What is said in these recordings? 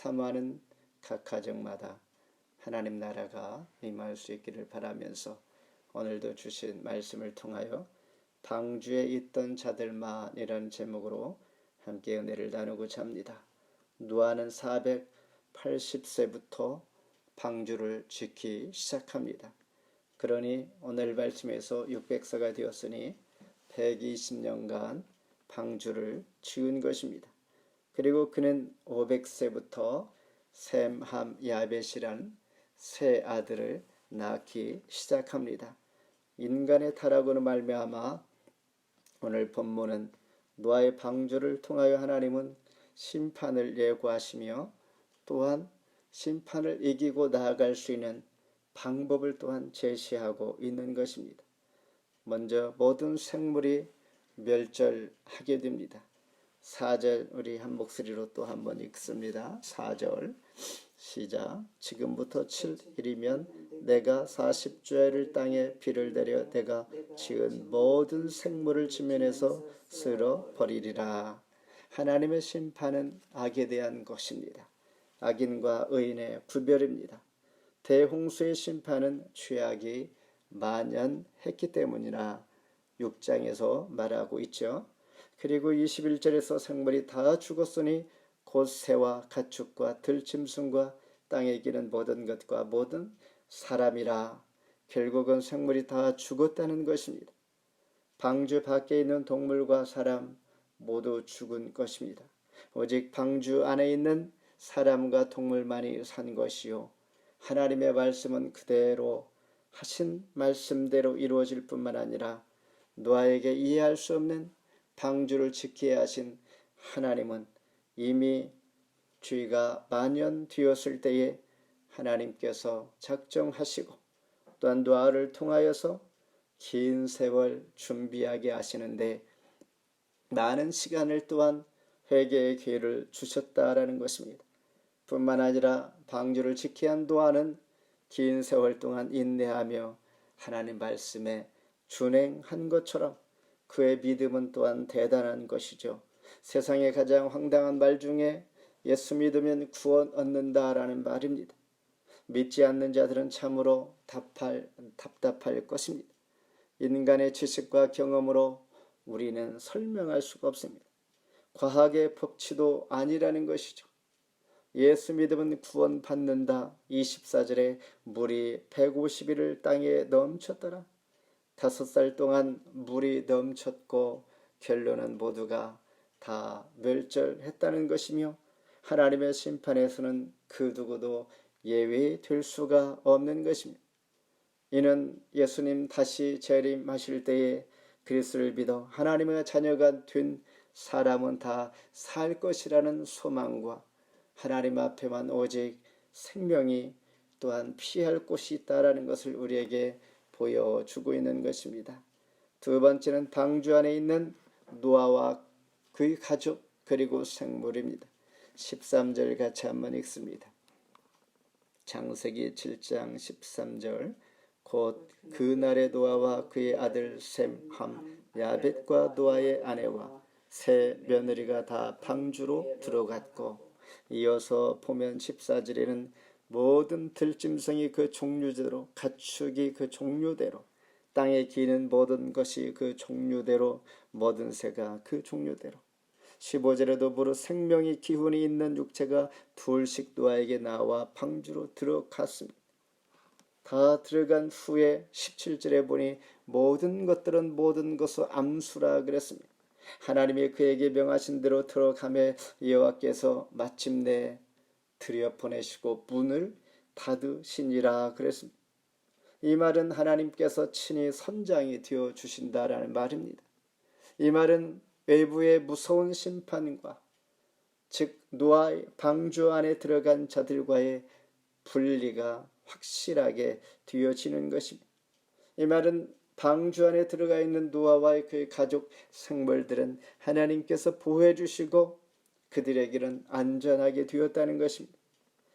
사모하는 각 가정마다 하나님 나라가 임할 수 있기를 바라면서 오늘도 주신 말씀을 통하여 방주에 있던 자들만이라는 제목으로 함께 은혜를 나누고자 합니다. 노아는 480세부터 방주를 짓기 시작합니다. 그러니 오늘 말씀에서 600세가 되었으니 120년간 방주를 지은 것입니다. 그리고 그는 500세부터 셈, 함, 야벳이란 세 아들을 낳기 시작합니다. 인간의 타락으로 말미암아 오늘 본문은 노아의 방주를 통하여 하나님은 심판을 예고하시며 또한 심판을 이기고 나아갈 수 있는 방법을 또한 제시하고 있는 것입니다. 먼저 모든 생물이 멸절하게 됩니다. 4절 우리 한 목소리로 또 한번 읽습니다. 4절 시작. 지금부터 7일이면 내가 40주야를 땅에 비를 내려 내가 지은 모든 생물을 지면에서 쓸어 버리리라. 하나님의 심판은 악에 대한 것입니다. 악인과 의인의 구별입니다. 대홍수의 심판은 죄악이 만연했기 때문이라 6장에서 말하고 있죠. 그리고 21절에서 생물이 다 죽었으니 곧 새와 가축과 들짐승과 땅에 기는 모든 것과 모든 사람이라. 결국은 생물이 다 죽었다는 것입니다. 방주 밖에 있는 동물과 사람 모두 죽은 것입니다. 오직 방주 안에 있는 사람과 동물만이 산 것이요, 하나님의 말씀은 그대로 하신 말씀대로 이루어질 뿐만 아니라 노아에게 이해할 수 없는 방주를 지키게 하신 하나님은 이미 죄가 만연되었을 때에 하나님께서 작정하시고 또한 노아를 통하여서 긴 세월 준비하게 하시는데 많은 시간을 또한 회개의 기회를 주셨다라는 것입니다. 뿐만 아니라 방주를 지키게 한 노아는 긴 세월 동안 인내하며 하나님 말씀에 준행한 것처럼 그의 믿음은 또한 대단한 것이죠. 세상에 가장 황당한 말 중에 예수 믿으면 구원 얻는다라는 말입니다. 믿지 않는 자들은 참으로 답답할 것입니다. 인간의 지식과 경험으로 우리는 설명할 수가 없습니다. 과학의 법칙도 아니라는 것이죠. 예수 믿으면 구원 받는다. 24절에 물이 150일을 땅에 넘쳤더라. 5살 동안 물이 넘쳤고 결론은 모두가 다 멸절했다는 것이며 하나님의 심판에서는 그 누구도 예외될 수가 없는 것입니다. 이는 예수님 다시 재림하실 때에 그리스도를 믿어 하나님의 자녀가 된 사람은 다 살 것이라는 소망과 하나님 앞에만 오직 생명이 또한 피할 곳이 있다라는 것을 우리에게 보여주고 있는 것입니다. 두 번째는 방주 안에 있는 노아와 그의 가족 그리고 생물입니다. 13절 같이 한번 읽습니다. 창세기 7장 13절 곧 그날의 노아와 그의 아들 셈, 함, 야벳과 노아의 아내와 세 며느리가 다 방주로 들어갔고, 이어서 보면 14절에는 모든 들짐승이 그 종류대로, 가축이 그 종류대로, 땅에 기는 모든 것이 그 종류대로, 모든 새가 그 종류대로. 15절에도 무릇 생명이 기운이 있는 육체가 둘씩 노아에게 나와 방주로 들어갔습니다. 다 들어간 후에 17절에 보니 모든 것들은 모든 것을 암수라 그랬습니다. 하나님이 그에게 명하신 대로 들어가매 여호와께서 마침내 들여보내시고 문을 닫으시니라 그랬습니다. 이 말은 하나님께서 친히 선장이 되어 주신다라는 말입니다. 이 말은 외부의 무서운 심판과 즉 노아의 방주 안에 들어간 자들과의 분리가 확실하게 되어지는 것입니다. 이 말은 방주 안에 들어가 있는 노아와 그의 가족 생물들은 하나님께서 보호해 주시고 그들에게는 안전하게 되었다는 것입니다.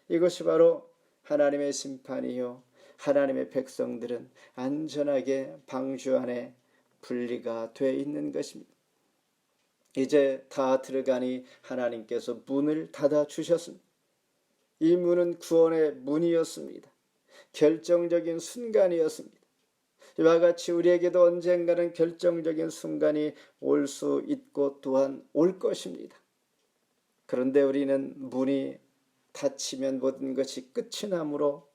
이것이 바로 하나님의 심판이요, 하나님의 백성들은 안전하게 방주 안에 분리가 되어 있는 것입니다. 이제 다 들어가니 하나님께서 문을 닫아 주셨습니다. 이 문은 구원의 문이었습니다. 결정적인 순간이었습니다. 이와 같이 우리에게도 언젠가는 결정적인 순간이 올 수 있고 또한 올 것입니다. 그런데 우리는 문이 닫히면 모든 것이 끝이 나므로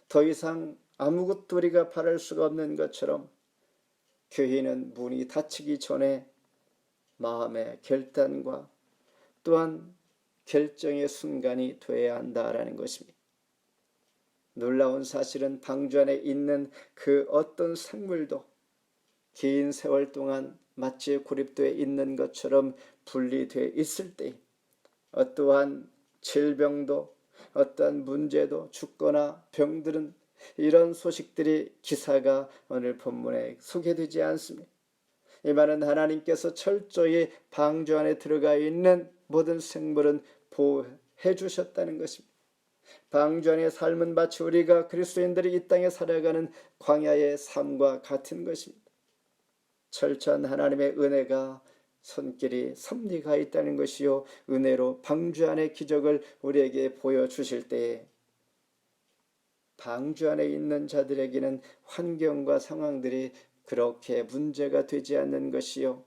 더 이상 아무것도 우리가 바랄 수가 없는 것처럼 교회는 문이 닫히기 전에 마음의 결단과 또한 결정의 순간이 되어야 한다라는 것입니다. 놀라운 사실은 방주 안에 있는 그 어떤 생물도 긴 세월 동안 마치 고립되어 있는 것처럼 분리되어 있을 때 어떠한 질병도 어떠한 문제도 죽거나 병들은 이런 소식들이 기사가 오늘 본문에 소개되지 않습니다. 이 말은 하나님께서 철저히 방주 안에 들어가 있는 모든 생물은 보호해 주셨다는 것입니다. 방주 안의 삶은 마치 우리가 그리스도인들이 이 땅에 살아가는 광야의 삶과 같은 것입니다. 철저한 하나님의 은혜가 손길이 섭리가 있다는 것이요, 은혜로 방주 안의 기적을 우리에게 보여주실 때에 방주 안에 있는 자들에게는 환경과 상황들이 그렇게 문제가 되지 않는 것이요,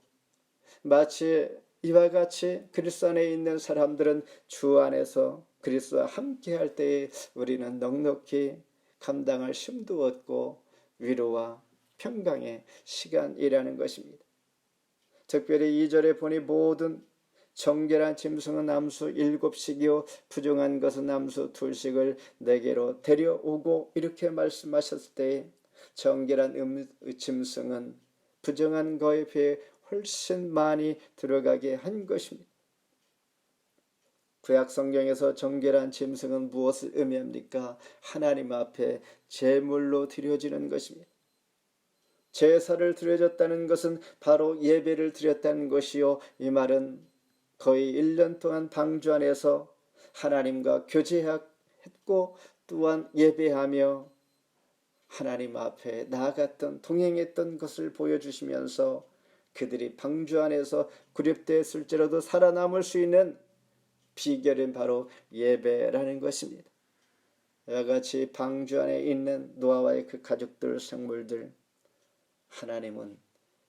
마치 이와 같이 그리스도 안에 있는 사람들은 주 안에서 그리스도와 함께 할 때에 우리는 넉넉히 감당할 힘도 얻고 위로와 평강의 시간이라는 것입니다. 특별히 2절에 보니 모든 정결한 짐승은 암수 7씩이요 부정한 것은 암수 2씩을 내게로 데려오고 이렇게 말씀하셨을 때 정결한 짐승은 부정한 거에 비해 훨씬 많이 들어가게 한 것입니다. 구약 성경에서 정결한 짐승은 무엇을 의미합니까? 하나님 앞에 제물로 드려지는 것입니다. 제사를 드려졌다는 것은 바로 예배를 드렸다는 것이요, 이 말은 거의 1년 동안 방주 안에서 하나님과 교제했고 또한 예배하며 하나님 앞에 나아갔던 동행했던 것을 보여주시면서 그들이 방주 안에서 구립되었을지라도 살아남을 수 있는 비결은 바로 예배라는 것입니다. 이와 같이 방주 안에 있는 노아와의 그 가족들, 생물들, 하나님은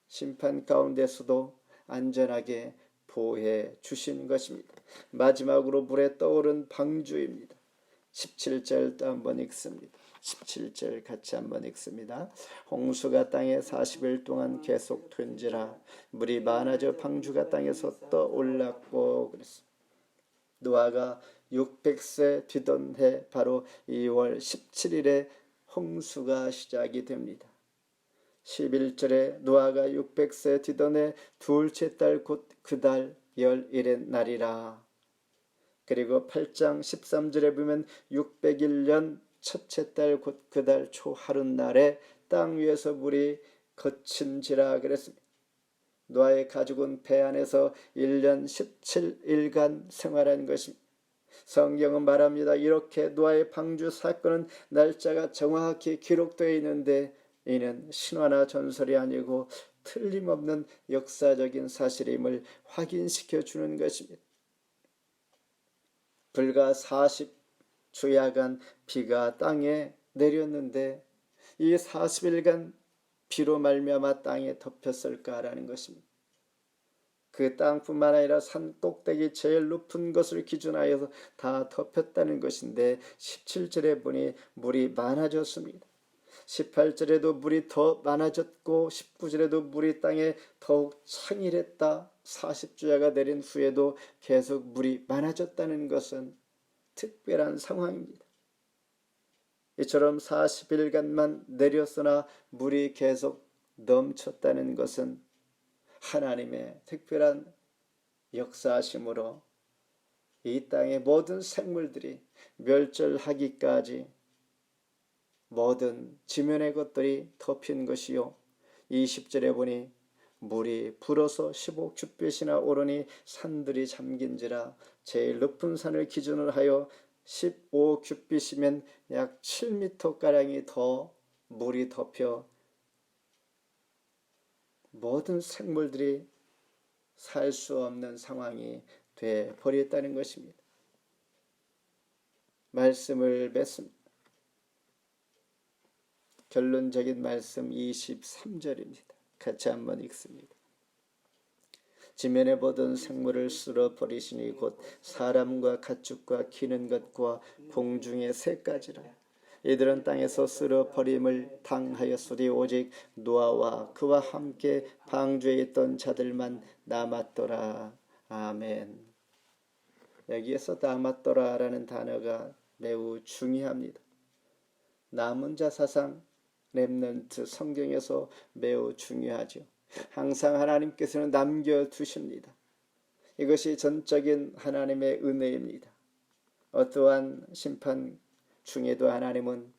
심판 가운데서도 안전하게 보호해 주신 것입니다. 마지막으로 물에 떠오른 방주입니다. 17절도 한번 읽습니다. 17절 같이 한번 읽습니다. 홍수가 땅에 40일 동안 계속 튼지라 물이 많아져 방주가 땅에서 떠올랐고 그랬습니다. 노아가 600세 되던 해 바로 2월 17일에 홍수가 시작이 됩니다. 11절에 노아가 600세 되던 해 둘째 달 곧 그달 열일의 날이라. 그리고 8장 13절에 보면 601년 첫째 달 곧 그달 초하룻날에 땅 위에서 물이 거친지라 그랬습니다. 노아의 가족은 배 안에서 1년 17일간 생활한 것입니다. 성경은 말합니다. 이렇게 노아의 방주 사건은 날짜가 정확히 기록되어 있는데 이는 신화나 전설이 아니고 틀림없는 역사적인 사실임을 확인시켜 주는 것입니다. 불과 40주야간 비가 땅에 내렸는데 이 40일간 비로 말미암아 땅에 덮였을까라는 것입니다. 그 땅뿐만 아니라 산 꼭대기 제일 높은 것을 기준하여서 다 덮였다는 것인데 17절에 보니 물이 많아졌습니다. 18절에도 물이 더 많아졌고 19절에도 물이 땅에 더욱 창일했다. 40주야가 내린 후에도 계속 물이 많아졌다는 것은 특별한 상황입니다. 이처럼 40일간만 내렸으나 물이 계속 넘쳤다는 것은 하나님의 특별한 역사하심으로 이 땅의 모든 생물들이 멸절하기까지 모든 지면의 것들이 덮인 것이요, 20절에 보니 물이 불어서 15큐빗이나 오르니 산들이 잠긴지라. 제일 높은 산을 기준으로 하여 15큐빗이면 약 7m가량이 더 물이 덮여 모든 생물들이 살 수 없는 상황이 돼 버렸다는 것입니다. 말씀을 맺습니다. 결론적인 말씀 23절입니다. 같이 한번 읽습니다. 지면에 보던 생물을 쓸어 버리시니 곧 사람과 가축과 기는 것과 공중의 새까지라. 이들은 땅에서 쓸어 버림을 당하였으니 오직 노아와 그와 함께 방주에 있던 자들만 남았더라. 아멘. 여기에서 남았더라라는 단어가 매우 중요합니다. 남은 자 사상, 렘넌트 성경에서 매우 중요하죠. 항상 하나님께서는 남겨두십니다. 이것이 전적인 하나님의 은혜입니다. 어떠한 심판 중에도 하나님은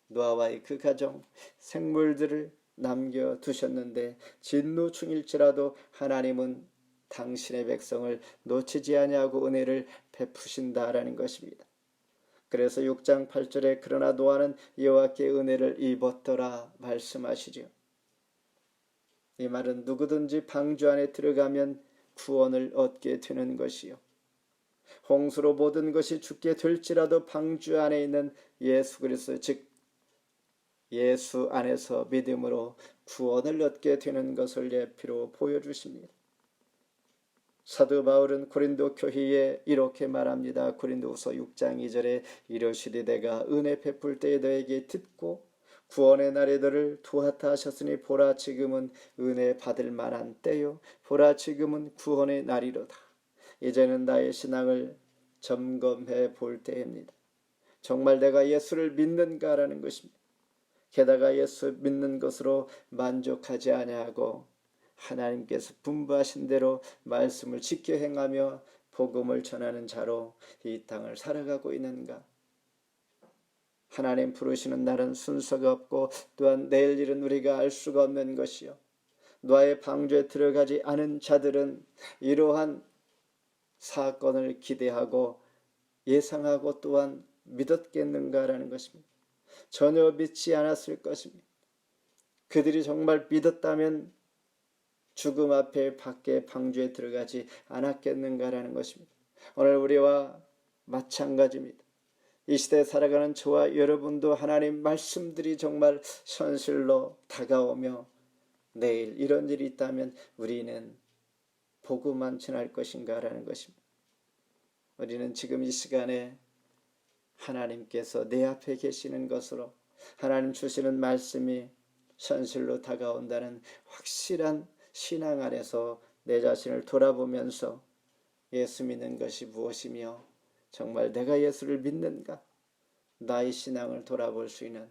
노아와의 그 가정, 생물들을 남겨두셨는데 진노 중일지라도 하나님은 당신의 백성을 놓치지 아니하고 은혜를 베푸신다라는 것입니다. 그래서 6장 8절에 그러나 노아는 여호와께 은혜를 입었더라 말씀하시죠. 이 말은 누구든지 방주 안에 들어가면 구원을 얻게 되는 것이요. 홍수로 모든 것이 죽게 될지라도 방주 안에 있는 예수 그리스도 즉 예수 안에서 믿음으로 구원을 얻게 되는 것을 예표로 보여주십니다. 사도 바울은 고린도 교회에 이렇게 말합니다. 고린도후서 6장 2절에 이르시되 내가 은혜 베풀 때에 너에게 듣고 구원의 날에 너를 도왔다 하셨으니 보라 지금은 은혜 받을 만한 때요 보라 지금은 구원의 날이로다. 이제는 나의 신앙을 점검해 볼 때입니다. 정말 내가 예수를 믿는가라는 것입니다. 게다가 예수 믿는 것으로 만족하지 아니하고 하나님께서 분부하신 대로 말씀을 지켜 행하며 복음을 전하는 자로 이 땅을 살아가고 있는가? 하나님 부르시는 날은 순서가 없고 또한 내일 일은 우리가 알 수가 없는 것이요. 노아의 방주에 들어가지 않은 자들은 이러한 사건을 기대하고 예상하고 또한 믿었겠는가라는 것입니다. 전혀 믿지 않았을 것입니다. 그들이 정말 믿었다면 죽음 앞에 밖에 방주에 들어가지 않았겠는가라는 것입니다. 오늘 우리와 마찬가지입니다. 이 시대에 살아가는 저와 여러분도 하나님 말씀들이 정말 현실로 다가오며 내일 이런 일이 있다면 우리는 보고만 지날 것인가라는 것입니다. 우리는 지금 이 시간에 하나님께서 내 앞에 계시는 것으로 하나님 주시는 말씀이 현실로 다가온다는 확실한 신앙 안에서 내 자신을 돌아보면서 예수 믿는 것이 무엇이며 정말 내가 예수를 믿는가? 나의 신앙을 돌아볼 수 있는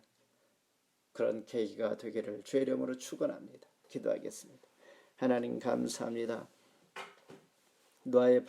그런 계기가 되기를 주의 이름으로 축원합니다. 기도하겠습니다. 하나님 감사합니다. 노아의